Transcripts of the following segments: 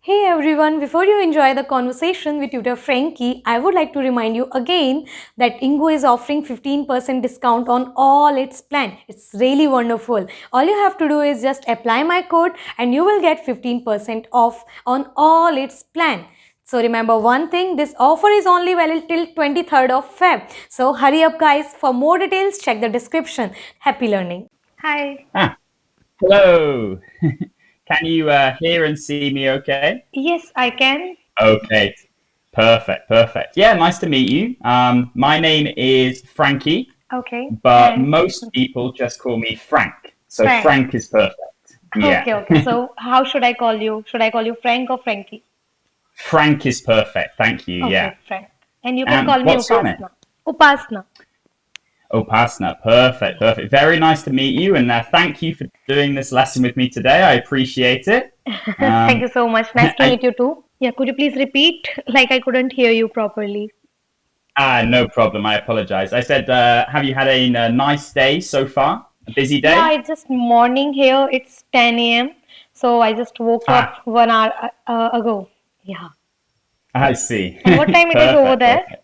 Hey everyone, before you enjoy the conversation with tutor Frankie, I would like to remind you again that Ingo is offering 15% discount on all its plan. It's really wonderful. All you have to do is just apply my code and you will get 15% off on all its plan. So remember one thing, this offer is only valid till 23rd of Feb. So hurry up guys, for more details check the description. Happy learning. Hi. Ah, hello. Can you hear and see me okay? Yes, I can. Okay, perfect, perfect. Yeah, nice to meet you. My name is Frankie, Okay. but And most people just call me Frank. So Frank. Frank is perfect. Yeah, Okay, okay. So how should I call you? Should I call you Frank or Frankie? Frank is perfect. Thank you. Yeah. Okay, Frank. And you can call me What's your name? Upasna. Upasna. Upasna. Perfect, perfect. Very nice to meet you, and thank you for doing this lesson with me today. I appreciate it. Thank you Um, so much. Nice to I, meet you too. Yeah, could you please repeat? Like I couldn't hear you properly. No problem. I apologize. I said, have you had a nice day so far? A busy Yeah, day? it's just morning here. It's 10 a.m. So I just woke up Ah, 1 hour ago. Yeah. I see. And what time it is over Perfect, there? perfect.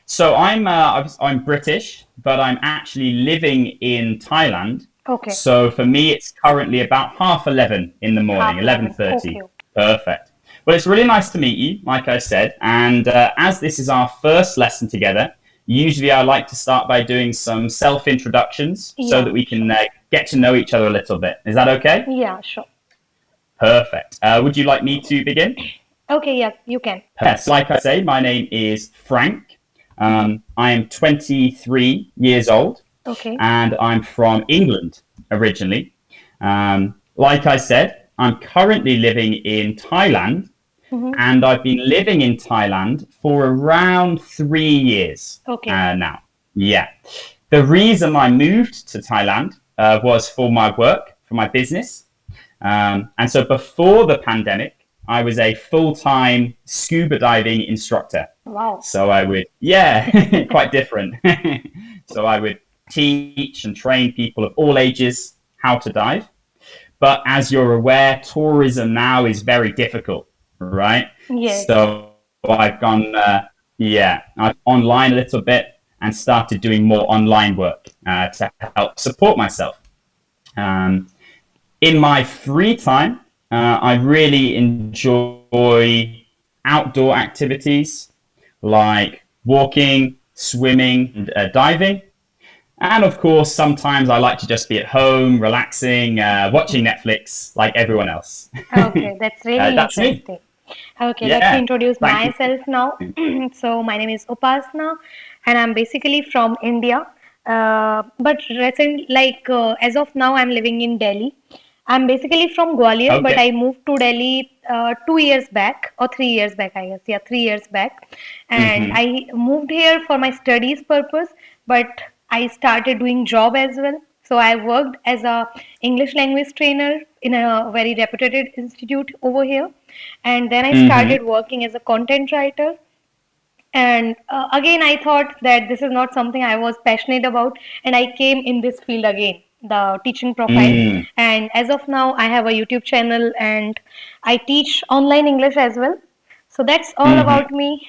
So I'm British, but I'm actually living in Thailand. Okay. So for me, it's currently about 11:30 in the morning, Half eleven 11. Okay. thirty. Perfect. Well, it's really nice to meet you, like I said. And as this is our first lesson together, usually I like to start by doing some self introductions so Yeah, that we can sure. get to know each other a little bit. Is that okay? Yeah, sure. Perfect. Would you like me to begin? Okay, yeah, you can. Yes, like I say, my name is Frank. Mm-hmm. I am 23 years old Okay. and I'm from England originally. Like I said, I'm currently living in Thailand Mm-hmm. and I've been living in Thailand for around 3 years Okay. now. Yeah. The reason I moved to Thailand was for my work, for my business. And so before the pandemic, I was a full time scuba diving instructor. Wow. So I would, yeah, quite different. So I would teach and train people of all ages how to dive. But as you're aware, tourism now is very difficult, right? Yes. So I've gone, I've online a little bit and started doing more online work to help support myself. Um, in my free time, I really enjoy outdoor activities like walking, swimming, and diving. And of course, sometimes I like to just be at home, relaxing, watching Netflix like everyone else. Okay, that's really That's me. interesting. Okay, let me Yeah. introduce Thank you. myself now. So, my name is Upasna, and I'm basically from India. As of now, I'm living in Delhi. I'm basically from Gwalior, but Okay. I moved to Delhi 2 years back, or 3 years back, I guess. Yeah, 3 years back. And Hmm. I moved here for my studies purpose, but I started doing job as well. So I worked as a English language trainer in a very reputed institute over here, and then I Hmm. started working as a content writer. And again, I thought that this is not something I was passionate about, and I came in this field again, the teaching profile. Mm. And as of now, I have a YouTube channel and I teach online English as well. So that's all Hmm. about me.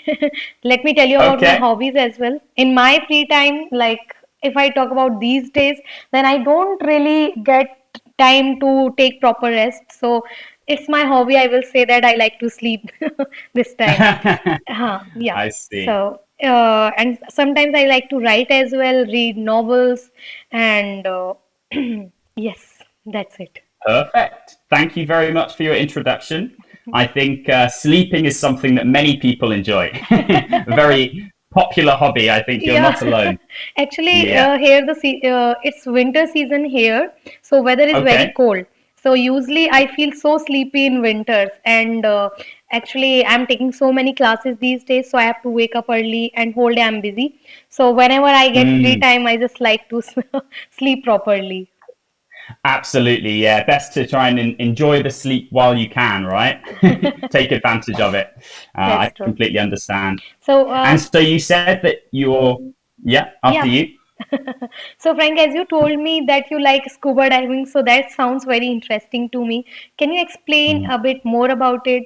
Let me tell you about my Okay. hobbies as well. In my free time, like if I talk about these days, then I don't really get time to take proper rest. So it's my hobby. I will say that I like to sleep this time. Yeah. I see. So, and sometimes I like to write as well, read novels, and yes, that's it. Perfect. Thank you very much for your introduction. I think sleeping is something that many people enjoy. A very popular hobby. I think you're Yeah, not alone. actually, Yeah. here it's winter season here, so weather is very Okay. cold. So usually I feel so sleepy in winters, and actually I'm taking so many classes these days, so I have to wake up early and whole day I'm busy. So whenever I get free Mm, time, I just like to sleep properly. absolutely. Yeah. Best to try and enjoy the sleep while you can, right? Take advantage of it. That's I true. completely understand. So, And so you said that you're, yeah, after yeah. you. So, Frank, as you told me that you like scuba diving, so that sounds very interesting to me. Can you explain a bit more about it?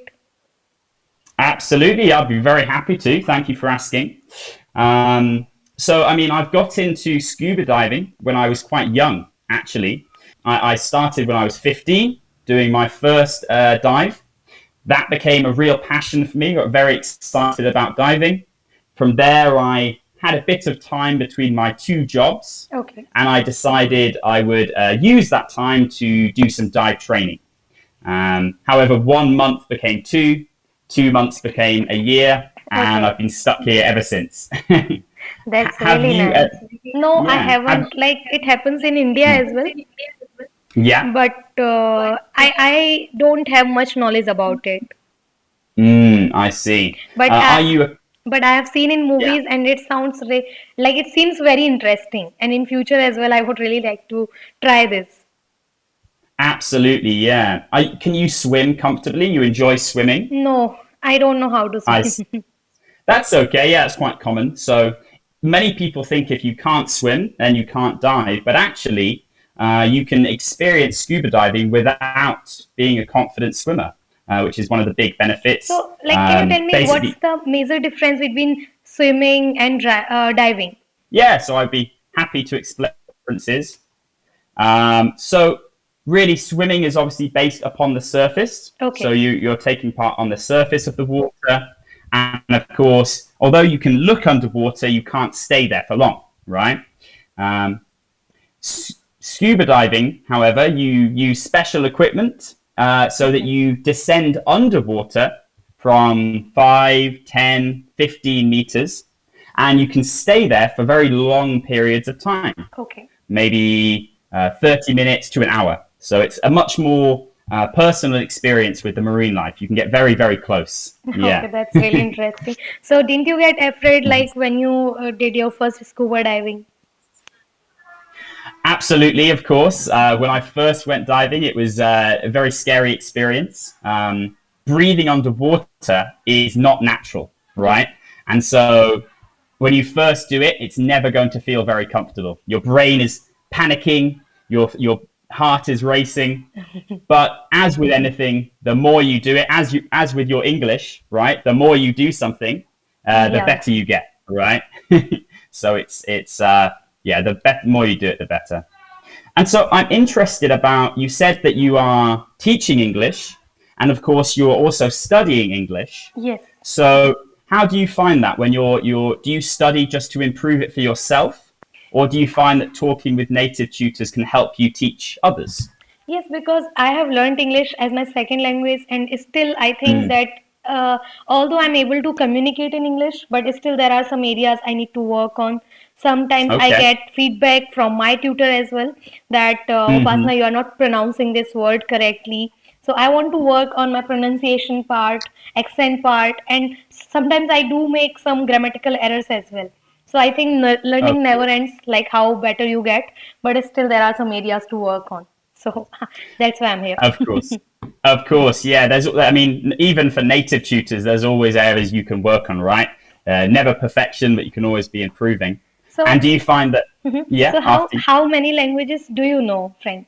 Absolutely, I'd be very happy to. Thank you for asking. Um, I mean, I've got into scuba diving when I was quite young, actually. I started when I was 15 doing my first dive. That became a real passion for me, got very excited about diving. From there, I had a bit of time between my two jobs, Okay. and I decided I would use that time to do some dive training. However, 1 month became 2 months became a year, and Okay. I've been stuck here ever since. That's Have really you? nice. No, I Yeah. haven't. Like it happens in India as well, Yeah. but I don't have much knowledge about it. I see. But Are you? I have seen in Yeah. movies, and it sounds like it seems very interesting. And in future as well, I would really like to try this. Absolutely. Yeah. Can you swim comfortably? You enjoy swimming? No, I don't know how to I. swim. That's okay. Yeah, it's quite common. So many people think if you can't swim, then you can't dive. But actually, you can experience scuba diving without being a confident swimmer, which is one of the big benefits. So, like, can you tell me what's Basically, the major difference between swimming and diving? yeah. So I'd be happy to explain differences. So really, swimming is obviously based upon the surface. So Okay. you're taking part on the surface of the water. And of course, although you can look underwater, you can't stay there for long, right? Um, Scuba diving, however, you use special equipment so that Okay. you descend underwater from 5, 10, 15 meters, and you can stay there for very long periods of time, Okay. maybe 30 minutes to an hour. So it's a much more personal experience with the marine life. You can get very, very close. Okay, Yeah. that's really interesting. So, didn't you get afraid like when you did your first scuba diving? Absolutely, of course. When I first went diving, it was a very scary experience. Breathing underwater is not natural, Yes. right? And so when you first do it, it's never going to feel very comfortable. Your brain is panicking, your heart is racing. But as with anything, the more you do it, as with your English, right? The more you do something, the Yeah. better you get, right? So it's yeah, more you do it, the better. And so I'm interested about, you said that you are teaching English, and of course you're also studying English. Yes. So how do you find that when do you study just to improve it for yourself? Or do you find that talking with native tutors can help you teach others? Yes, because I have learned English as my second language, and still I think Mm, that although I'm able to communicate in English, but still there are some areas I need to work on. Sometimes I okay. get feedback from my tutor as well that Hmm. Upasana, you are not pronouncing this word correctly. So I want to work on my pronunciation part, accent part, and sometimes I do make some grammatical errors as well. So I think Of learning never course. ends, like how better you get, but still there are some areas to work on. So that's why I'm here. Of course. Of course. Yeah. I mean, even for native tutors, there's always areas you can work on, right? Never perfection, but you can always be improving. And So, do you find that, yeah, so after how many languages do you know, Frank?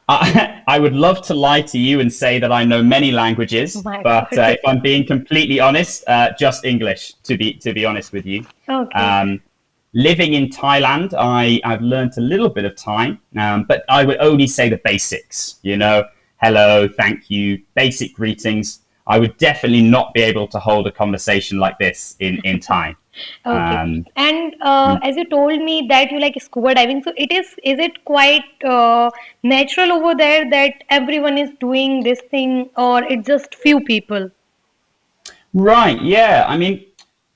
I would love to lie to you and say that I know many languages, My but God. if I'm being completely honest, just English. To be honest with you, Okay. um, living in Thailand, I've learned a little bit of Thai, but I would only say the basics. You know, hello, thank you, basic greetings. I would definitely not be able to hold a conversation like this in Thai. Okay. Um, And as you told me that you like scuba diving, so is it quite natural over there that everyone is doing this thing, or it's just few people? Right, yeah. I mean,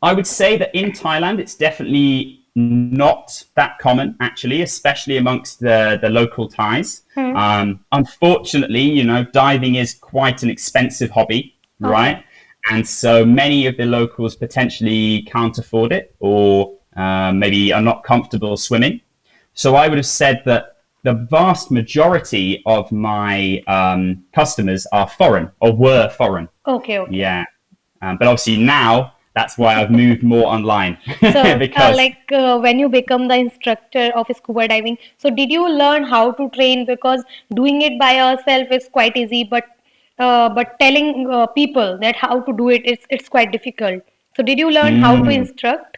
I would say that in Thailand, it's definitely not that common, actually, especially amongst the local Thais. Hmm. Unfortunately, diving is quite an expensive hobby, Okay. right? And so many of the locals potentially can't afford it or maybe are not comfortable swimming. So I would have said that the vast majority of my customers are foreign or were foreign. Okay. Okay. Yeah. But obviously now that's why I've moved more online. So, Because when you become the instructor of scuba diving, so did you learn how to train? Because doing it by yourself is quite easy, but telling people that how to do it, it's quite difficult. So, did you learn how to mm, instruct?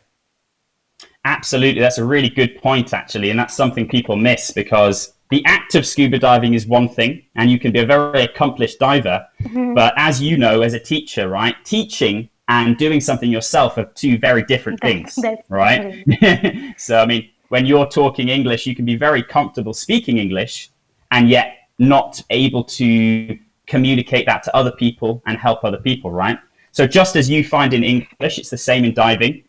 absolutely, that's a really good point, actually, and that's something people miss because the act of scuba diving is one thing, and you can be a very accomplished diver. Mhm. But as you know, as a teacher, right, teaching and doing something yourself are two very different things, That's right? really. So, I mean, when you're talking English, you can be very comfortable speaking English and yet not able to communicate that to other people and help other people, right? So, just as you find in English, it's the same in diving.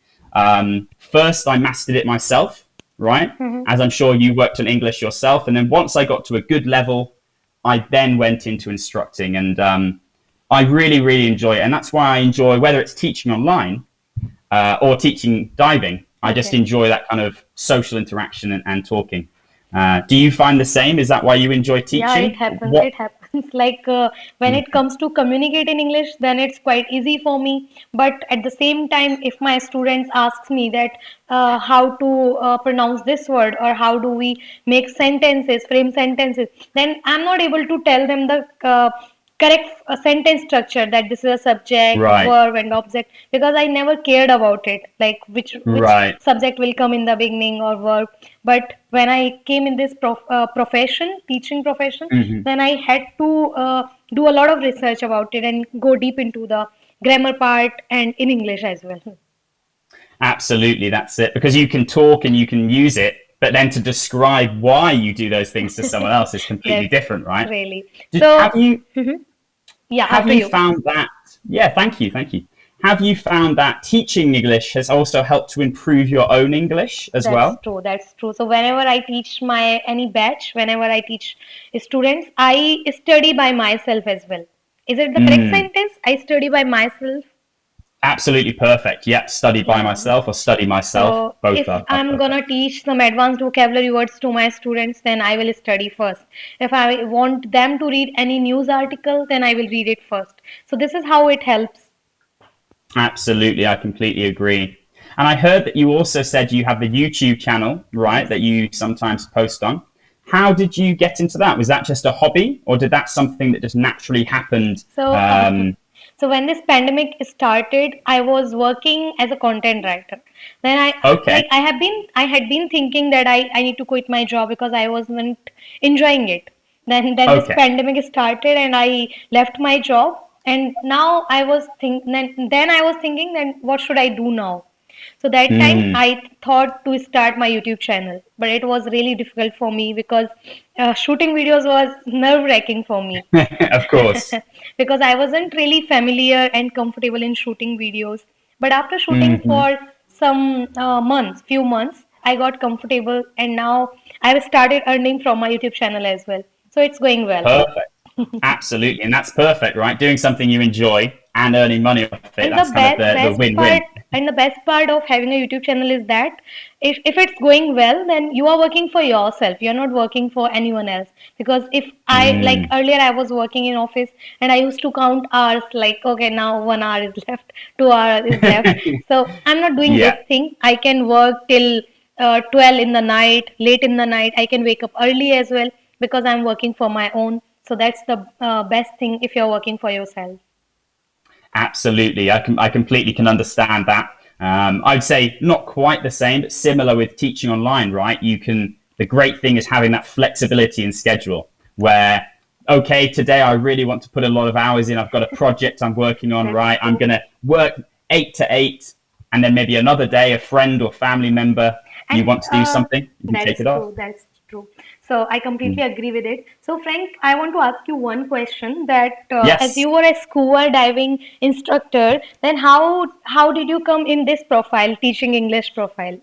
First, I mastered it myself, right? Mhm. As I'm sure you worked on English yourself. And then once I got to a good level, I then went into instructing. And I really, really enjoy it. And that's why I enjoy, whether it's teaching online or teaching diving, I just Okay. enjoy that kind of social interaction and talking. Do you find the same? Is that why you enjoy Yeah, it teaching? happens. What? It happens. Like when it comes to communicate in English, then it's quite easy for me. But at the same time, if my students asks me that how to pronounce this word or how do we make sentences, frame sentences, then I'm not able to tell them the correct sentence structure, that this is a subject, Right, verb, and object, because I never cared about it, like which right. subject will come in the beginning or verb. But when I came in this profession, teaching profession, Mhm. then I had to do a lot of research about it and go deep into the grammar part and in English as well. Absolutely, that's it. Because you can talk and you can use it, but then to describe why you do those things to someone else is completely That's different, right? really Have so. you Mhm. Yeah, have after you you. found that? Yeah, thank you, thank you. Have you found that teaching English has also helped to improve your own English as That's well? true. That's true. So whenever I teach my any batch, whenever I teach students, I study by myself as well. Is it the correct Mm, sentence? I study by myself. absolutely perfect. Yep, study by Yeah. myself or study myself. So Both if are I'm perfect. gonna teach some advanced vocabulary words to my students, then I will study first. If I want them to read any news article, then I will read it first. So this is how it helps. Absolutely, I completely agree. And I heard that you also said you have the YouTube channel, right, Yes. that you sometimes post on. How did you get into that? Was that just a hobby, or did that something that just naturally happened? So, so when this pandemic started, I was working as a content writer. Then Okay, I had been thinking that I need to quit my job because I wasn't enjoying it. Then this okay. pandemic started and I left my job. And now then I was thinking, then what should I do now? So that time Mm, I thought to start my YouTube channel, but it was really difficult for me because shooting videos was nerve-wracking for me. of course. Because I wasn't really familiar and comfortable in shooting videos. But after shooting Hmm. for some few months, I got comfortable and now I've started earning from my YouTube channel as well. So it's going well. Perfect. Absolutely. And that's perfect, right? Doing something you enjoy and earning money off it. And the That's kind of the win-win. best part of having a YouTube channel is that if it's going well, then you are working for yourself. You're not working for anyone else. Because if I like Mm, earlier I was working in office and I used to count hours like okay now 1 hour is left, 2 hours is left. So I'm not doing this yeah. thing. I can work till 12 in the night, late in the night. I can wake up early as well because I'm working for my own. So that's the best thing if you're working for yourself. Absolutely, I completely can understand that. I'd say not quite the same, but similar with teaching online, right? You can. The great thing is having that flexibility in schedule, where okay, today I really want to put a lot of hours in. I've got a project I'm working on, That's right? I'm true. gonna work 8 to 8, and then maybe another day, a friend or family member, you And want to do something, you can that take is it off. true. That's true. So I completely Mm. agree with it. So Frank, I want to ask you one question that as Yes, you were a scuba diving instructor, then how did you come in this profile, teaching English profile?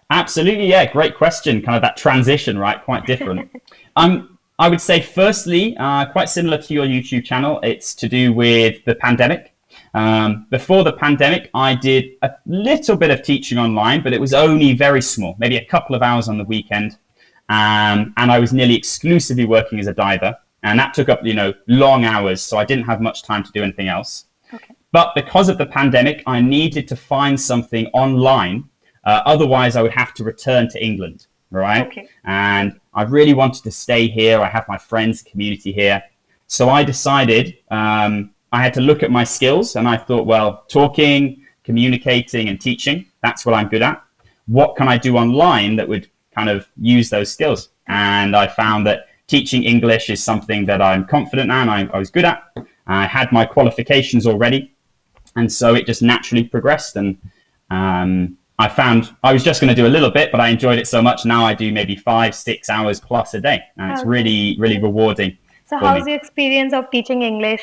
absolutely. Yeah, great question. Kind of that transition, right? Quite different. I would say, firstly, quite similar to your YouTube channel, it's to do with the pandemic. Before the pandemic, I did a little bit of teaching online, but it was only very small, maybe a couple of hours on the weekend. And I was nearly exclusively working as a diver. And that took up, long hours. So I didn't have much time to do anything else. Okay. But because of the pandemic, I needed to find something online. Otherwise, I would have to return to England, right? Okay. And I really wanted to stay here. I have my friends, community here. So I decided I had to look at my skills, and I thought, well, talking, communicating, and teaching, that's what I'm good at. What can I do online that would kind of use those skills? And I found that teaching English is something that I'm confident in, I was good at. I had my qualifications already. And so it just naturally progressed. And I found I was just going to do a little bit, but I enjoyed it so much. Now I do maybe 5-6 hours plus a day. And it's Okay. really, really rewarding So for how's me. your experience of teaching English?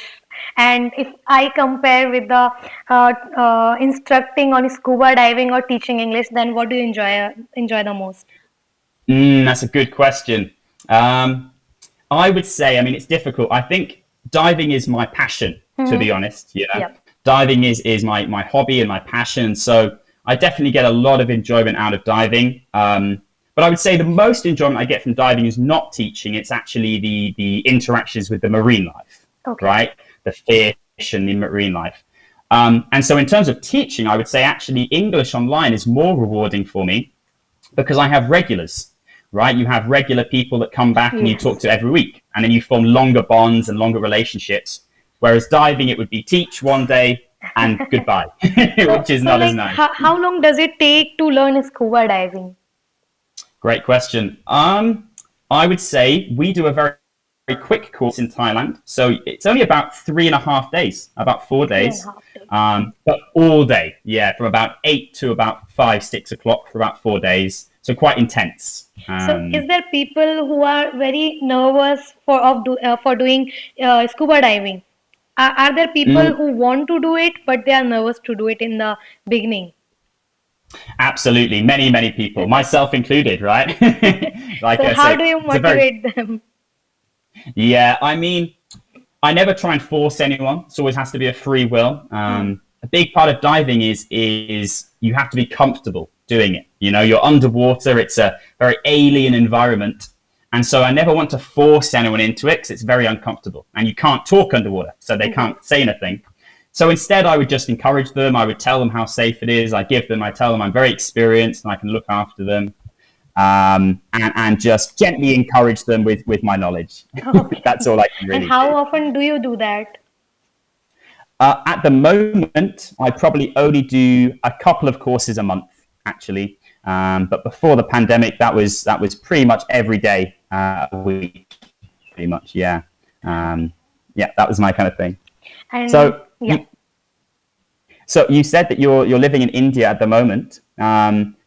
And if I compare with the instructing on scuba diving or teaching English, then what do you enjoy the most? That's a good question. I would say, I mean, it's difficult. I think diving is my passion, to be Mm-hmm. honest. You know, Yep. diving is my hobby and my passion. So I definitely get a lot of enjoyment out of diving. But I would say the most enjoyment I get from diving is not teaching. It's actually the interactions with the marine life, Okay. right? The fish and the marine life. And so in terms of teaching, I would say actually English online is more rewarding for me because I have regulars, right? You have regular people that come back and you talk Yes. to every week, and then you form longer bonds and longer relationships. Whereas diving, it would be teach one day and goodbye, which is So not as like nice. how long does it take to learn scuba diving? Great question. I would say we do a very quick course in Thailand, so it's only about 3.5 days, about four Three and a days, half days. but all day, yeah, from about 8 to about 5-6 o'clock for about 4 days. So quite intense. So is there people who are very nervous for doing scuba diving? Are there people Mm, who want to do it but they are nervous to do it in the beginning? absolutely, many people, myself included, right? Like So I how say, do you it's a very motivate them? yeah. I mean, I never try and force anyone. It always has to be a free will. Hmm. A big part of diving is you have to be comfortable doing it. You know, you're underwater. It's a very alien environment, and so I never want to force anyone into it because it's very uncomfortable, and you can't talk underwater, so they can't Yes. say anything. So instead, I would just encourage them. I would tell them how safe it is. I tell them I'm very experienced and I can look after them, and just gently encourage them with my knowledge. That's Okay. all I can And really how do. often do you do that? At the moment, I probably only do a couple of courses a month, actually. But before the pandemic, that was pretty much every day a week, pretty much. Yeah, yeah, that was my kind of thing. And So yeah. you, so you said that you're living in India at the moment.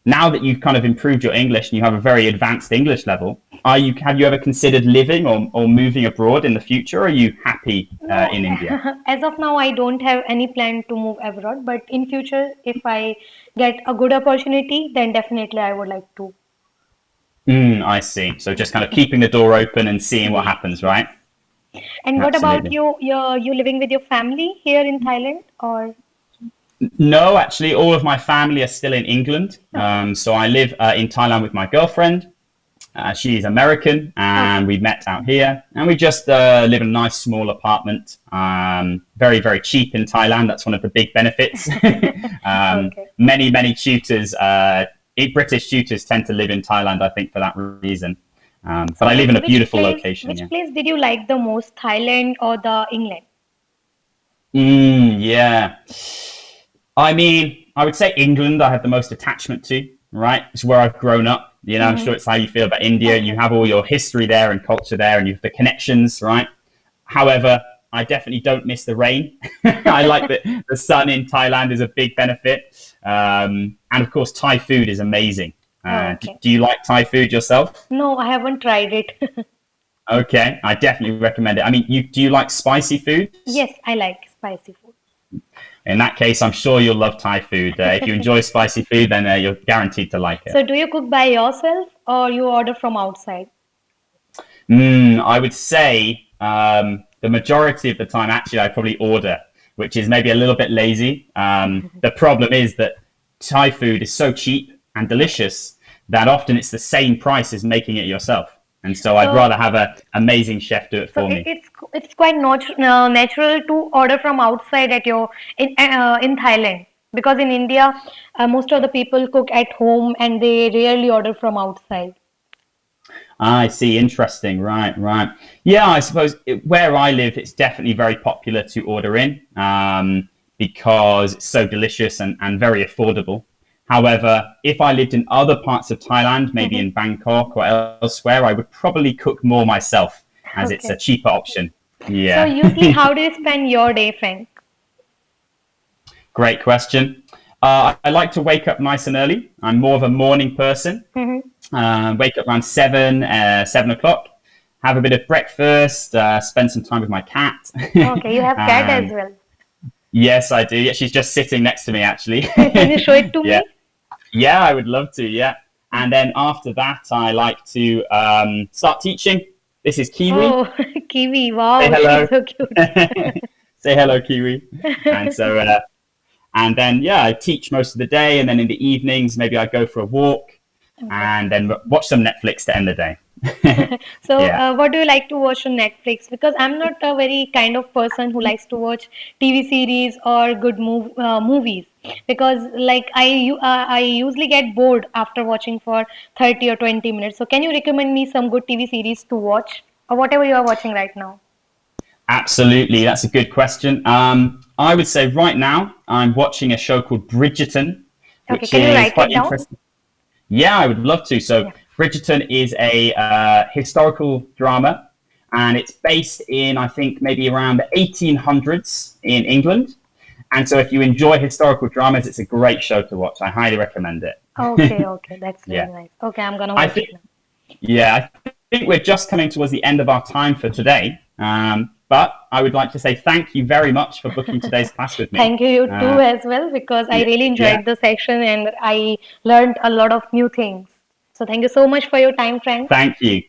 Now that you've kind of improved your English and you have a very advanced English level, have you ever considered living or moving abroad in the future? Or are you happy No, in India? as of now, I don't have any plan to move abroad, but in future, if I get a good opportunity, then definitely I would like to. I see. So just kind of keeping the door open and seeing what Yes. happens, right? And what about Absolutely. you? You living with your family here in Thailand or? No, actually, all of my family are still in England. Okay. So I live in Thailand with my girlfriend. She's American, Okay. and we met out here, and we just live in a nice small apartment. Very, very cheap in Thailand. That's one of the big benefits. Okay. Many tutors, British tutors, tend to live in Thailand. I think for that reason. But So I live in a which beautiful place location. which Yeah. place did you like the most, Thailand or the England? Yeah. I mean, I would say England I have the most attachment to, right? It's where I've grown up. You know, I'm Mm-hmm. sure it's how you feel about India. You Okay. have all your history there and culture there and you have the connections, right? However, I definitely don't miss the rain. I like that the sun in Thailand is a big benefit. And of course, Thai food is amazing. Okay. Do you like Thai food yourself? No, I haven't tried it. Okay, I definitely recommend it. I mean, do you like spicy foods? Yes, I like spicy food. In that case, I'm sure you'll love Thai food. If you enjoy spicy food, then you're guaranteed to like it. So do you cook by yourself or you order from outside? I would say the majority of the time, actually, I probably order, which is maybe a little bit lazy. The problem is that Thai food is so cheap and Okay. delicious that often it's the same price as making it yourself. And so I'd So, rather have an amazing chef do it so for me. it's quite natural to order from outside at your in Thailand, because in India most of the people cook at home and they rarely order from outside. I see. Interesting. Right, right. Yeah, I suppose where I live, it's definitely very popular to order in because it's so delicious and very affordable. However, if I lived in other parts of Thailand, maybe Mhm. in Bangkok or elsewhere, I would probably cook more myself as it's a Okay. cheaper option. So Yeah. usually, how do you spend your day, Frank? Great question. I like to wake up nice and early. I'm more of a morning person. Hmm. Wake up around 7 o'clock, have a bit of breakfast, spend some time with my cat. Okay, you have cat as um, well. yes, I do. Yeah, she's just sitting next to me, actually. Can you show it to Yeah, me? yeah, I would love to. Yeah, and then after that, I like to start teaching. This is Kiwi. Oh, Kiwi. Say Wow, she's hello. so cute. Say hello, Kiwi. And so, and then yeah, I teach most of the day, and then in the evenings, maybe I go for a walk, Okay. and then watch some Netflix to end the day. So, Yeah. what do you like to watch on Netflix? Because I'm not a very kind of person who likes to watch TV series or good movies. Because like I usually get bored after watching for 30 or 20 minutes. So, can you recommend me some good TV series to watch or whatever you are watching right now? Absolutely, that's a good question. I would say right now I'm watching a show called Bridgerton, Okay, which can you is write quite it down? interesting. Yeah, I would love to. So Yeah. Bridgerton is a historical drama, and it's based in I think maybe around the 1800s in England. And so if you enjoy historical dramas, it's a great show to watch. I highly recommend Okay, it. okay, that's Yeah, really nice. Okay, I'm gonna I watch think it now. yeah, I think we're just coming towards the end of our time for today. But I would like to say thank you very much for booking today's class with me. Thank you, you too, Uh, as well, because I yeah, really yeah, enjoyed the session and I learned a lot of new things. So, thank you so much for your time, Frank. thank you.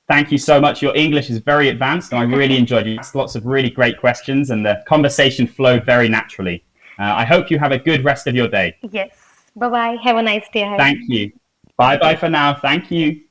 Thank you so much. Your English is very advanced, and I really enjoyed it. You asked lots of really great questions, and the conversation flowed very naturally. I hope you have a good rest of your day. Yes. Bye bye. Have a nice day ahead. Thank you. Bye bye for now. Thank you.